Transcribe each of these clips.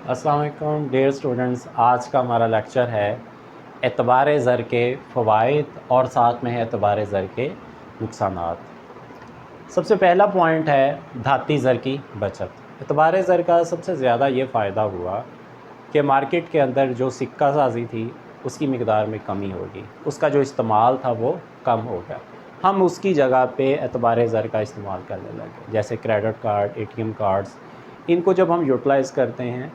अस्सलाम वालेकुम dear students. आज का हमारा लेक्चर है एतबार ज़र के फ़वाइद और साथ में है एतबार ज़र के नुकसानात। सबसे पहला पॉइंट है धाती ज़र की बचत। एतबार ज़र का सबसे ज़्यादा ये फ़ायदा हुआ कि मार्केट के अंदर जो सिक्का साजी थी उसकी मिकदार में कमी होगी, उसका जो इस्तेमाल था वो कम हो गया। हम उसकी जगह पे एतबार ज़र का इस्तेमाल करने लगे, जैसे क्रेडिट कार्ड, एटीएम कार्ड्स। इनको जब हम यूटिलाइज़ करते हैं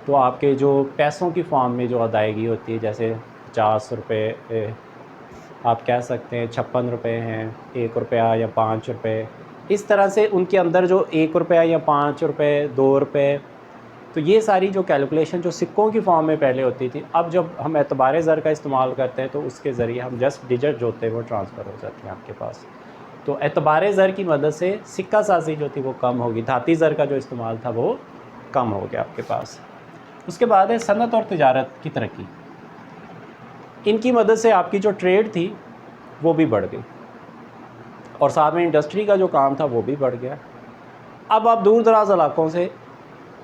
तो आपके जो पैसों की फॉर्म में जो अदायगी होती है, जैसे 50 रुपये, आप कह सकते हैं 56 रुपये हैं, 1 रुपया या 5 रुपये, इस तरह से उनके अंदर जो 1 रुपया या 5 रुपये, 2 रुपये, तो ये सारी जो कैलकुलेशन जो सिक्कों की फॉर्म में पहले होती थी, अब जब हम एतबार ज़र का इस्तेमाल करते हैं तो उसके ज़रिए हम जस्ट डिजिट जो होते हैं वो ट्रांसफ़र हो जाती हैं आपके पास। तो एतबार ज़र की मदद से सिक्का साजी जो थी वो कम होगी, धाती ज़र का जो इस्तेमाल था वो कम हो गया आपके पास। उसके बाद है सनत और तिजारत की तरक्की। इनकी मदद से आपकी जो ट्रेड थी वो भी बढ़ गई और साथ में इंडस्ट्री का जो काम था वो भी बढ़ गया। अब आप दूर दराज इलाकों से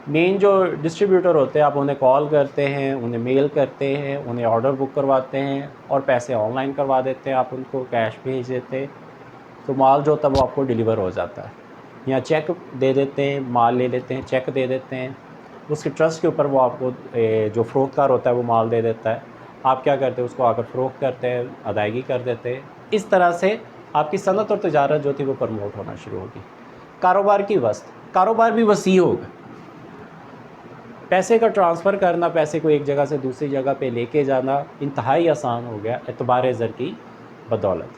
मेन जो डिस्ट्रीब्यूटर होते हैं, आप उन्हें कॉल करते हैं, उन्हें मेल करते हैं, उन्हें ऑर्डर बुक करवाते हैं और पैसे ऑनलाइन करवा देते हैं, आप उनको कैश भेज देते हैं, तो माल जो होता है वो आपको डिलीवर हो जाता है। या चेक दे देते हैं, माल ले लेते हैं, चेक दे देते हैं, उसके ट्रस्ट के ऊपर वो आपको जो फ़रोख्तकार होता है वो माल दे देता है। आप क्या करते हैं, उसको आकर फ़रोख्त करते हैं, अदायगी कर देते हैं। इस तरह से आपकी सनत और तिजारत जो थी वो प्रमोट होना शुरू होगी। कारोबार की वस्त, कारोबार भी वसी होगा। पैसे का ट्रांसफ़र करना, पैसे को एक जगह से दूसरी जगह पे लेके जाना इंतहाई आसान हो गया एतबार ज़र की बदौलत।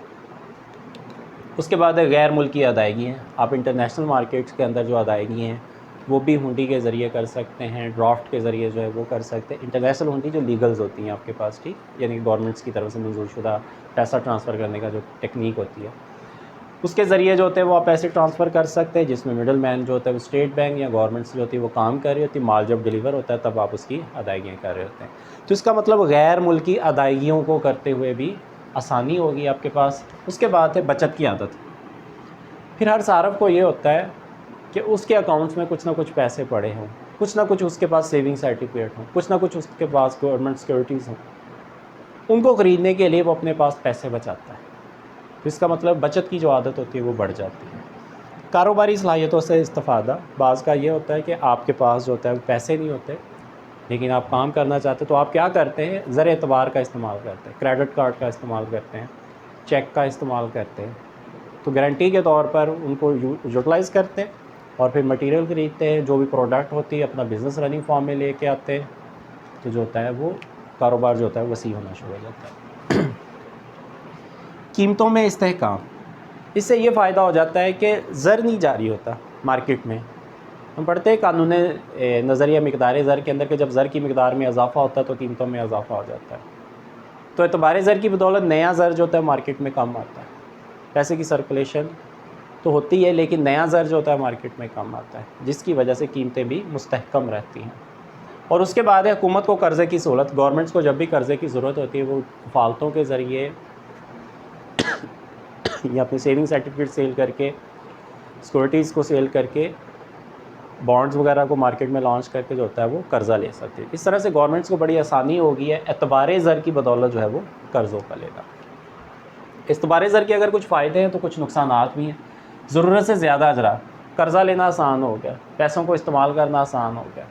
उसके बाद है गैर मुल्की अदायगी हैं। आप इंटरनेशनल मार्केट्स के अंदर जो अदायगी हैं वो भी हुंडी के ज़रिए कर सकते हैं, ड्राफ्ट के ज़रिए जो है वो कर सकते हैं। इंटरनेशनल हुंडी जो लीगल्स होती हैं आपके पास, ठीक, यानी गवर्नमेंट्स की तरफ से मंजूरशुदा पैसा ट्रांसफ़र करने का जो टेक्निक होती है, उसके ज़रिए जो होते हैं वो आप पैसे ट्रांसफ़र कर सकते हैं, जिसमें मिडल मैन जो होता है वो स्टेट बैंक या गवर्नमेंट्स जो होती है वो काम कर रही होती है। माल जब डिलीवर होता है तब आप उसकी अदायगियाँ कर रहे होते हैं। तो इसका मतलब गैर मुल्की अदायगियों को करते हुए भी आसानी होगी आपके पास। उसके बाद है बचत की आदत। फिर हर सारफ को ये होता है कि उसके अकाउंट्स में कुछ ना कुछ पैसे पड़े हों, कुछ ना कुछ उसके पास सेविंग सर्टिफिकेट हों, कुछ ना कुछ उसके पास गवर्नमेंट सिक्योरिटीज़ हों। उनको ख़रीदने के लिए वो अपने पास पैसे बचाता है। तो इसका मतलब बचत की जो आदत होती है वो बढ़ जाती है। कारोबारी सलाहियतों से इस्तिफ़ादा, बाज़ का ये होता है कि आपके पास जो होता है वो पैसे नहीं होते, लेकिन आप काम करना चाहते हैं, तो आप क्या करते हैं, ज़र एतबार का इस्तेमाल करते हैं, क्रेडिट कार्ड का इस्तेमाल करते हैं, चेक का इस्तेमाल करते हैं। तो गारंटी के तौर पर उनको यूटिलाइज़ करते हैं और फिर मटेरियल ख़रीदते हैं, जो भी प्रोडक्ट होती है अपना बिज़नेस रनिंग फॉर्म में लेके आते हैं, तो जो होता है वो कारोबार जो होता है वसी होना शुरू हो जाता है। कीमतों में इस्तेहकाम, इससे ये फ़ायदा हो जाता है कि ज़र नहीं जारी होता मार्केट में। हम पढ़ते हैं कानून नज़रिया मिकदार ज़र के अंदर कि जब ज़र की मिकदार में इजाफ़ा होता है तो कीमतों में इजाफ़ा हो जाता है। तो एतबार ज़र की बदौलत नया ज़र जो होता है मार्केट में कम आता है। पैसे की सर्कुलेशन तो होती है, लेकिन नया ज़र जो होता है मार्केट में कम आता है, जिसकी वजह से कीमतें भी मुस्तहकम रहती हैं। और उसके बाद है हुकूमत को कर्ज़े की सहूलत। गवर्नमेंट्स को जब भी कर्ज़े की ज़रूरत होती है वो फालतों के ज़रिए या अपने सेविंग सर्टिफिकेट सेल करके, सिक्योरिटीज़ को सेल करके, बॉन्ड्स वगैरह को मार्केट में लॉन्च करके जो होता है वो कर्ज़ा ले सकते हैं। इस तरह से गवर्नमेंट्स को बड़ी आसानी हो गई है एतबार ज़र की बदौलत जो है वो कर्ज़ों का लेना। एतबार ज़र के अगर कुछ फ़ायदे हैं तो कुछ नुकसानात भी हैं। ज़रूरत से ज़्यादा अजरा, कर्ज़ा लेना आसान हो गया, पैसों को इस्तेमाल करना आसान हो गया,